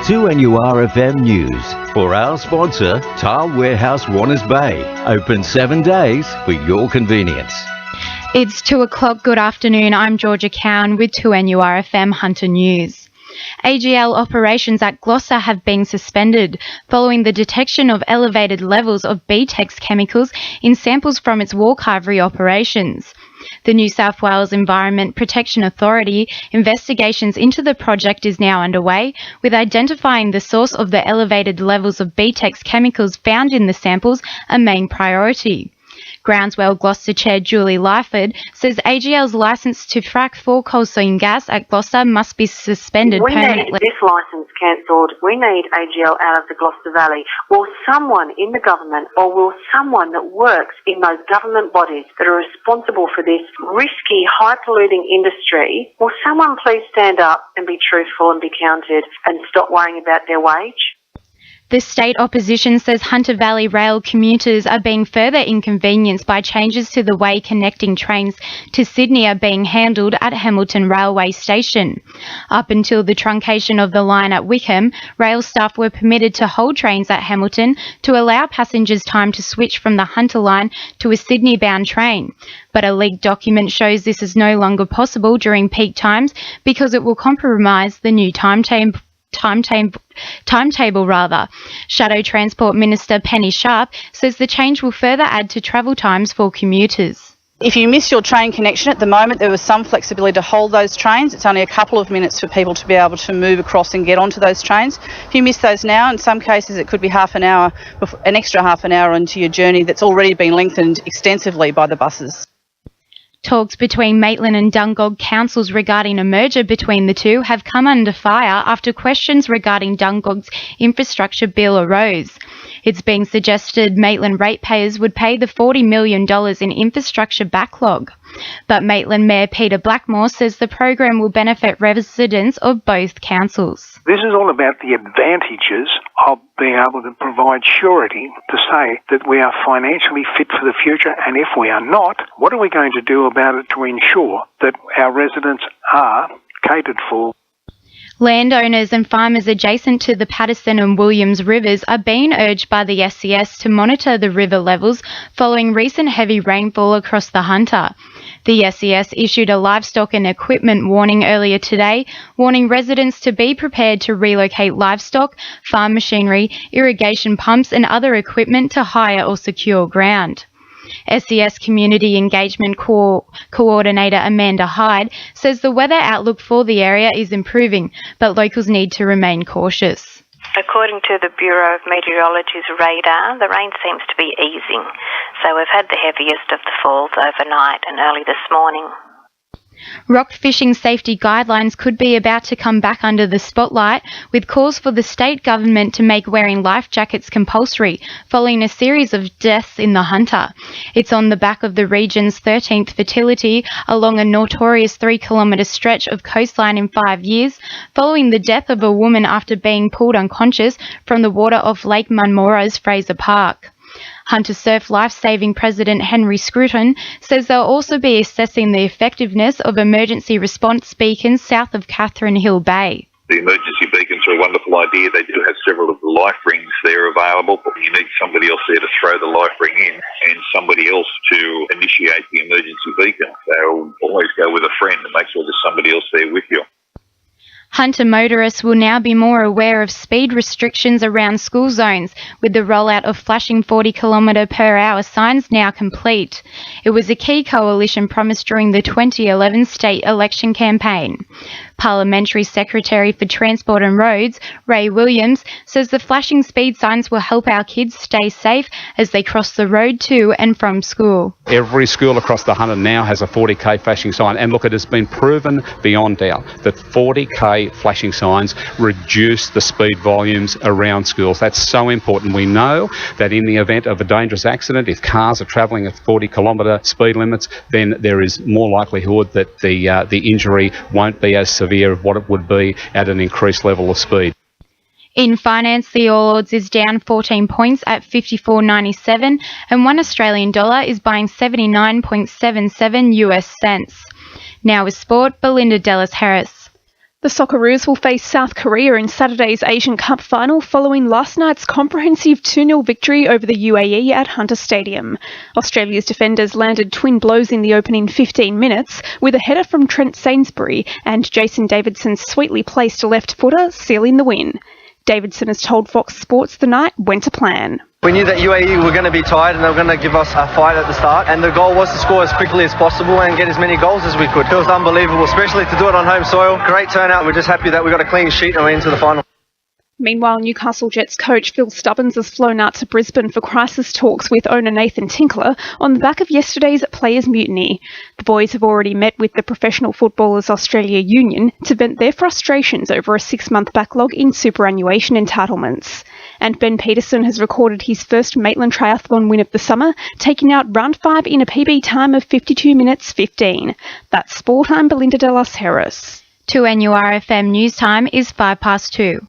2NURFM News for our sponsor, Tile Warehouse Warners Bay. Open 7 days for your convenience. It's 2 o'clock. Good afternoon. I'm Jorja Cowan with 2NURFM Hunter News. AGL operations at Gloucester have been suspended following the detection of elevated levels of BTEX chemicals in samples from its wool carvery operations. The New South Wales Environment Protection Authority investigations into the project is now underway, with identifying the source of the elevated levels of BTEX chemicals found in the samples a main priority. Groundswell Gloucester Chair Julie Lyford says AGL's licence to frack for coal seam gas at Gloucester must be suspended permanently. We need this licence cancelled. We need AGL out of the Gloucester Valley. Will someone in the government, or will someone that works in those government bodies that are responsible for this risky, high-polluting industry, will someone please stand up and be truthful and be counted and stop worrying about their wage? The state opposition says Hunter Valley Rail commuters are being further inconvenienced by changes to the way connecting trains to Sydney are being handled at Hamilton Railway Station. Up until the truncation of the line at Wickham, rail staff were permitted to hold trains at Hamilton to allow passengers time to switch from the Hunter line to a Sydney-bound train. But a leaked document shows this is no longer possible during peak times because it will compromise the new timetable. Shadow Transport Minister Penny Sharp says the change will further add to travel times for commuters. If you miss your train connection at the moment, there was some flexibility to hold those trains. It's only a couple of minutes for people to be able to move across and get onto those trains. If you miss those now, in some cases it could be half an hour, an extra half an hour into your journey that's already been lengthened extensively by the buses. Talks between Maitland and Dungog councils regarding a merger between the two have come under fire after questions regarding Dungog's infrastructure bill arose. It's being suggested Maitland ratepayers would pay the $40 million in infrastructure backlog. But Maitland Mayor Peter Blackmore says the program will benefit residents of both councils. This is all about the advantages of being able to provide surety to say that we are financially fit for the future, and if we are not, what are we going to do about it to ensure that our residents are catered for? Landowners and farmers adjacent to the Patterson and Williams rivers are being urged by the SCS to monitor the river levels following recent heavy rainfall across the Hunter. The SCS issued a livestock and equipment warning earlier today, warning residents to be prepared to relocate livestock, farm machinery, irrigation pumps and other equipment to higher or secure ground. SCS Community Engagement Coordinator Amanda Hyde says the weather outlook for the area is improving, but locals need to remain cautious. According to the Bureau of Meteorology's radar, the rain seems to be easing, so we've had the heaviest of the falls overnight and early this morning. Rock fishing safety guidelines could be about to come back under the spotlight, with calls for the state government to make wearing life jackets compulsory following a series of deaths in the Hunter. It's on the back of the region's 13th fatality along a notorious 3-kilometre stretch of coastline in 5 years, following the death of a woman after being pulled unconscious from the water off Lake Munmora's Fraser Park. Hunter Surf Lifesaving President Henry Scruton says they'll also be assessing the effectiveness of emergency response beacons south of Catherine Hill Bay. The emergency beacons are a wonderful idea. They do have several of the life rings there available, but you need somebody else there to throw the life ring in and somebody else to initiate the emergency beacon. So always go with a friend and make sure there's somebody else there with you. Hunter motorists will now be more aware of speed restrictions around school zones, with the rollout of flashing 40km/h signs now complete. It was a key coalition promise during the 2011 state election campaign. Parliamentary Secretary for Transport and Roads, Ray Williams, says the flashing speed signs will help our kids stay safe as they cross the road to and from school. Every school across the Hunter now has a 40k flashing sign, and look, it has been proven beyond doubt that 40k flashing signs reduce the speed volumes around schools. That's so important. We know that in the event of a dangerous accident, if cars are travelling at 40km speed limits, then there is more likelihood that the injury won't be as severe as what it would be at an increased level of speed. In finance, the All Ords is down 14 points at 54.97, and $1 Australian dollar is buying 79.77 US cents. Now with sport, Belinda Dellis Harris. The Socceroos will face South Korea in Saturday's Asian Cup final following last night's comprehensive 2-0 victory over the UAE at Hunter Stadium. Australia's defenders landed twin blows in the opening 15 minutes, with a header from Trent Sainsbury and Jason Davidson's sweetly placed left footer sealing the win. Davidson has told Fox Sports the night went to plan. We knew that UAE were going to be tired and they were going to give us a fight at the start, and the goal was to score as quickly as possible and get as many goals as we could. It was unbelievable, especially to do it on home soil. Great turnout. We're just happy that we got a clean sheet and we're into the final. Meanwhile, Newcastle Jets coach Phil Stubbins has flown out to Brisbane for crisis talks with owner Nathan Tinkler on the back of yesterday's players' mutiny. The boys have already met with the Professional Footballers Australia Union to vent their frustrations over a 6-month backlog in superannuation entitlements. And Ben Peterson has recorded his first Maitland Triathlon win of the summer, taking out round 5 in a PB time of 52 minutes 15. That's sport. I'm Belinda de los Heras. 2NURFM news time is 2:05.